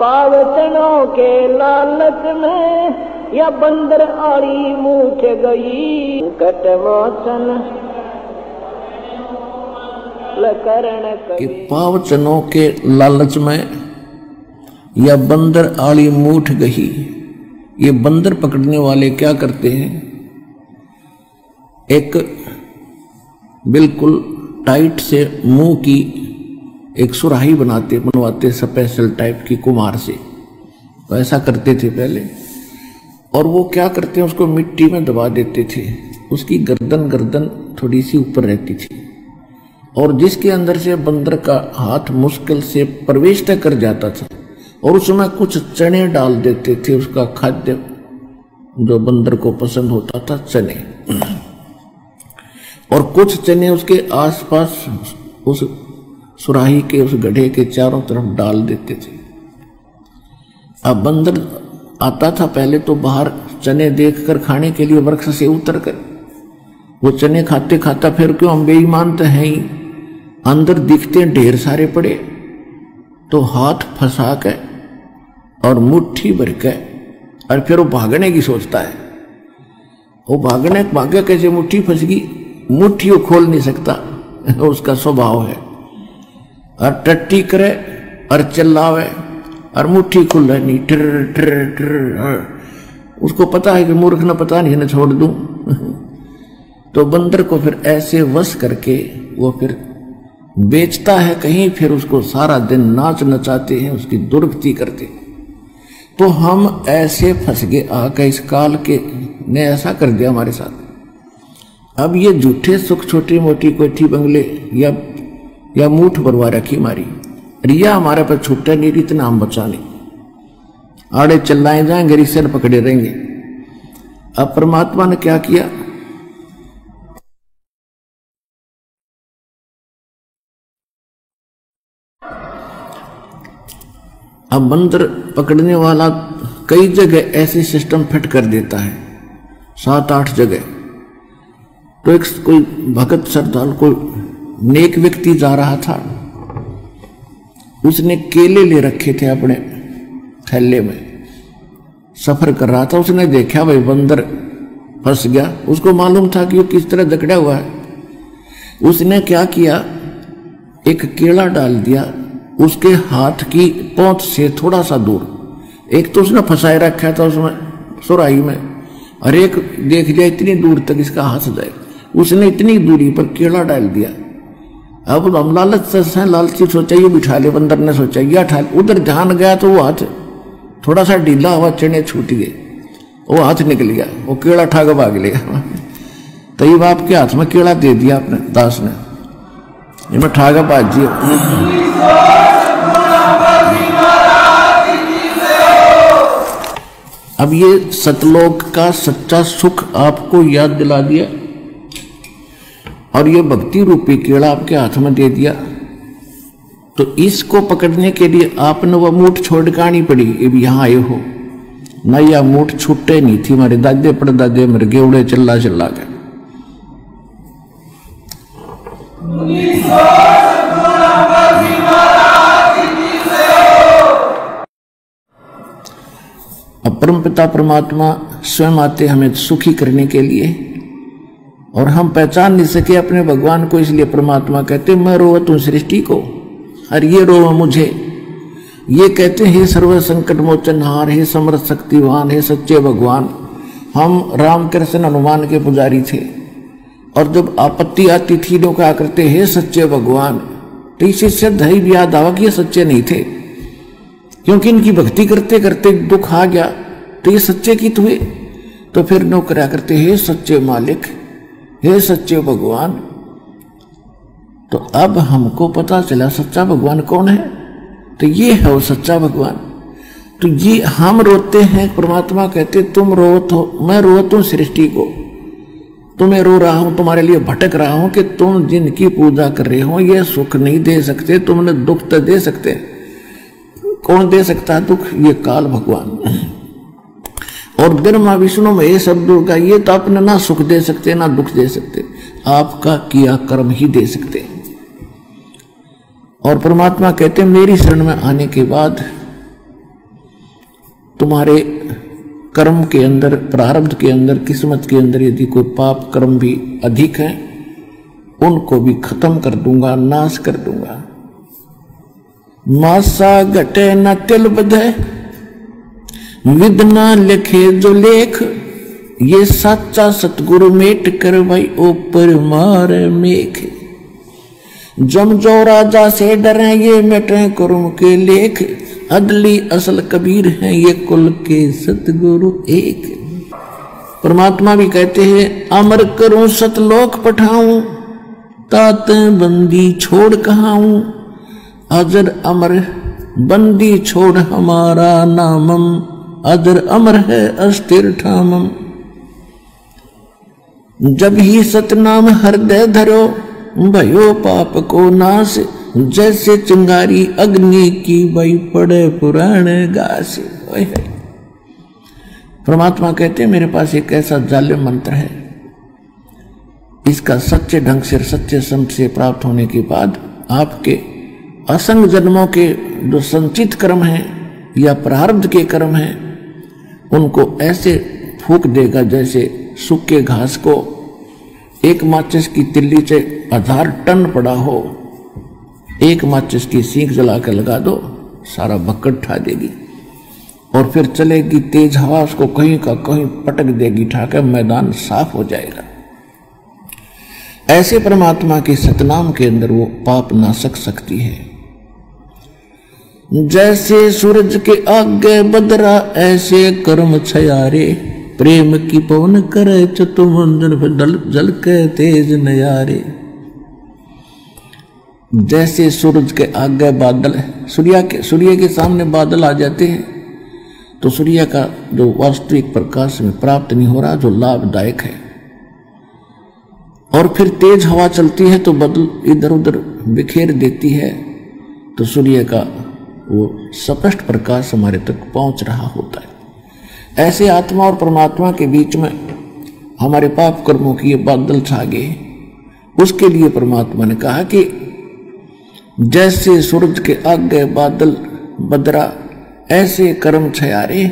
पावचनों के लालच में या बंदर आड़ी मूठ गई, कटमोचन लकरण कि पावचनों के लालच में या बंदर आड़ी मूठ गई। ये बंदर पकड़ने वाले क्या करते हैं, एक बिल्कुल टाइट से मुंह की एक सुराही बनवाते स्पेशल टाइप की कुम्हार से, तो ऐसा करते थे पहले। और वो क्या करते हैं, उसको मिट्टी में दबा देते थे, उसकी गर्दन थोड़ी सी ऊपर रहती थी, और जिसके अंदर से बंदर का हाथ मुश्किल से प्रवेश कर जाता था, और उसमें कुछ चने डाल देते थे, उसका खाद्य जो बंदर को पसंद होता था चने, और कुछ चने उसके आसपास उस सुराही के उस गड्ढे के चारों तरफ डाल देते थे। अब बंदर आता था पहले तो बाहर चने देखकर खाने के लिए वृक्ष से उतरकर, वो चने खाते खाता, फिर क्यों हम बेईमान तो हैं ही, अंदर दिखते ढेर सारे पड़े, तो हाथ फंसा के और मुट्ठी भर के, और फिर वो भागने की सोचता है। वो भागे कैसे, मुट्ठी फंस गई, मुट्ठी वो खोल नहीं सकता, उसका स्वभाव है, और टट्टी करे और चिल्लावे और मुट्ठी खुल नहीं, टर टर टर, उसको पता है कि मूर्ख न पता नहीं, न छोड़ दूं। तो बंदर को फिर ऐसे वश करके वो फिर बेचता है कहीं, फिर उसको सारा दिन नाच नचाते हैं, उसकी दुर्गति करते। तो हम ऐसे फंस गए आके, इस काल के ने ऐसा कर दिया हमारे साथ। अब ये झूठे सुख, छोटी मोटी कोठी बंगले या मूठ भरवा रखी हमारी, रिया हमारे पर छूटे नहीं, इतना हम बचा नहीं, आड़े चिल्लाए जाएंगे, रिश्ते पकड़े रहेंगे। अब परमात्मा ने क्या किया, अब बंदर पकड़ने वाला कई जगह ऐसे सिस्टम फिट कर देता है, 7-8 जगह। तो एक कोई भगत श्रद्धालु, कोई नेक व्यक्ति जा रहा था, उसने केले ले रखे थे अपने थैले में, सफर कर रहा था, उसने देखा भाई बंदर फंस गया, उसको मालूम था कि वो किस तरह जकड़ा हुआ है। उसने क्या किया, एक केला डाल दिया उसके हाथ की पहुंच से थोड़ा सा दूर, एक तो उसने फंसाए रखा था उसमें सुराही में, और एक देख लिया इतनी दूर तक इसका हाथ जाए, उसने इतनी दूरी पर केला डाल दिया। अब हम लालची सोचा ये बिठा ले, बंदर ने सोचा ये उठा, उधर ध्यान गया तो वो हाथ थोड़ा सा ढीला हुआ, चने छूट गए, वो हाथ निकल गया, वो केला उठा के भाग लिया। तो ये बाप के हाथ में केला दे दिया अपने दास ने, ये मैं उठा के भाजिए। अब ये सतलोक का सच्चा सुख आपको याद दिला दिया, और ये भक्ति रूपी केला आपके हाथ में दे दिया। तो इसको पकड़ने के लिए आपने वह मूठ छोड़ के आनी पड़ी। अब यहां आए हो ना, यह मूठ छूटे नहीं थी, हमारे दादे परदादे मर गए उड़े चिल्ला चिल्ला के। अब परमपिता परमात्मा स्वयं आते हमें सुखी करने के लिए, और हम पहचान नहीं सके अपने भगवान को, इसलिए परमात्मा कहते मैं रोवत हूं सृष्टि को, और ये रोव मुझे। ये कहते हे सर्व संकट मोचनहार, हे समर्थ शक्तिवान, हे सच्चे भगवान। हम राम कृष्ण हनुमान के पुजारी थे, और जब आपत्ति आती थी लोग क्या करते, हे सच्चे भगवान। तो इसे सिद्ध है भी याद आवा कि ये सच्चे नहीं थे, क्योंकि इनकी भक्ति करते करते दुख आ गया, तो ये सच्चे की हुए। तो फिर नौकरा करते हे सच्चे मालिक, हे सच्चे भगवान। तो अब हमको पता चला सच्चा भगवान कौन है, तो ये है वो सच्चा भगवान। तो ये हम रोते हैं, परमात्मा कहते तुम रोत हो, मैं रोत हूं सृष्टि को, तुम्हें रो रहा हूं, तुम्हारे लिए भटक रहा हूं कि तुम जिनकी पूजा कर रहे हो ये सुख नहीं दे सकते, तुमने दुख तो दे सकते। कौन दे सकता है दुख, ये काल भगवान। और ब्रह्मा विष्णु में ये शब्दों का, ये तो अपने ना सुख दे सकते ना दुख दे सकते, आपका किया कर्म ही दे सकते। और परमात्मा कहते मेरी शरण में आने के बाद तुम्हारे कर्म के अंदर, प्रारब्ध के अंदर, किस्मत के अंदर यदि कोई पाप कर्म भी अधिक है, उनको भी खत्म कर दूंगा, नाश कर दूंगा। मासा घटे न तिल बधे, विदना लिखे जो लेख, ये सच्चा सतगुरु मेट कर भाई ऊपर मार मेख। जम जो राजा से डरे ये मिटे कुरुम के लेख, अदली असल कबीर हैं ये कुल के सतगुरु एक। परमात्मा भी कहते हैं अमर करूं सतलोक पठाऊं, तात बंदी छोड़ कहाऊं, अजर अमर बंदी छोड़ हमारा नामम, अजर अमर है अस्थिर ठामम। जब ही सतनाम हृदय धरो, भयो पाप को नाश, जैसे चिंगारी अग्नि की बई पड़े पुराने घास। परमात्मा कहते हैं मेरे पास एक ऐसा जालिम मंत्र है, इसका सच्चे ढंग से, सच्चे संत से प्राप्त होने के बाद आपके असंग जन्मों के जो संचित कर्म हैं या प्रारब्ध के कर्म हैं, उनको ऐसे फूंक देगा जैसे सूखे घास को एक माचिस की तिल्ली से 1000 टन पड़ा हो, एक माचिस की सीख जला कर लगा दो, सारा बक्कड़ ठा देगी और फिर चलेगी तेज हवा, उसको कहीं का कहीं पटक देगी, ठाकर मैदान साफ हो जाएगा। ऐसे परमात्मा के सतनाम के अंदर वो पाप नाशक शक्ति है। जैसे सूरज के आगे बदरा, ऐसे कर्म छयारे, प्रेम की पवन करे चतुमंदर जल के तेज नयारे। जैसे सूरज के आगे बादल, सूर्य के सामने बादल आ जाते हैं तो सूर्य का जो वास्तविक प्रकाश में प्राप्त नहीं हो रहा, जो लाभदायक है, और फिर तेज हवा चलती है तो बादल इधर उधर बिखेर देती है, तो सूर्य का वो स्पष्ट प्रकाश हमारे तक पहुंच रहा होता है। ऐसे आत्मा और परमात्मा के बीच में हमारे पाप कर्मों की ये बादल छा गए। उसके लिए परमात्मा ने कहा कि जैसे सूरज के आगे बादल बदरा, ऐसे कर्म छयारे,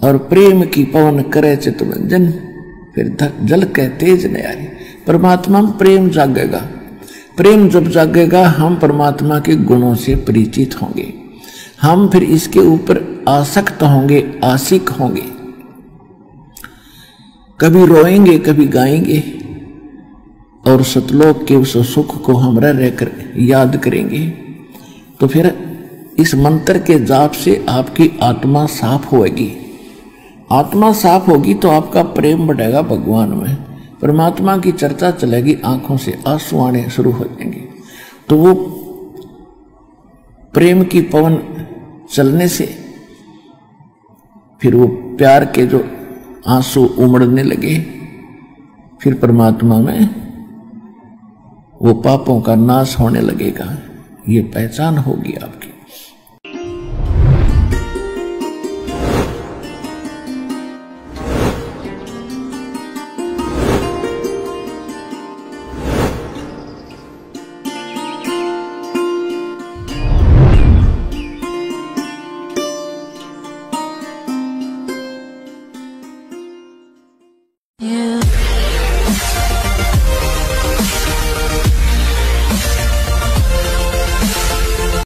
और प्रेम की पवन करे चितमंजन, फिर जल के तेज नयारे। परमात्मा में प्रेम जागेगा। प्रेम जब जागेगा हम परमात्मा के गुणों से परिचित होंगे, हम फिर इसके ऊपर आसक्त होंगे, आशिक होंगे, कभी रोएंगे कभी गाएंगे, और सतलोक के उस सुख को हम रहकर याद करेंगे। तो फिर इस मंत्र के जाप से आपकी आत्मा साफ होगी। आत्मा साफ होगी तो आपका प्रेम बढ़ेगा भगवान में, परमात्मा की चर्चा चलेगी, आंखों से आंसू आने शुरू हो जाएंगे। तो वो प्रेम की पवन चलने से फिर वो प्यार के जो आंसू उमड़ने लगे, फिर परमात्मा में वो पापों का नाश होने लगेगा। ये पहचान होगी आपकी।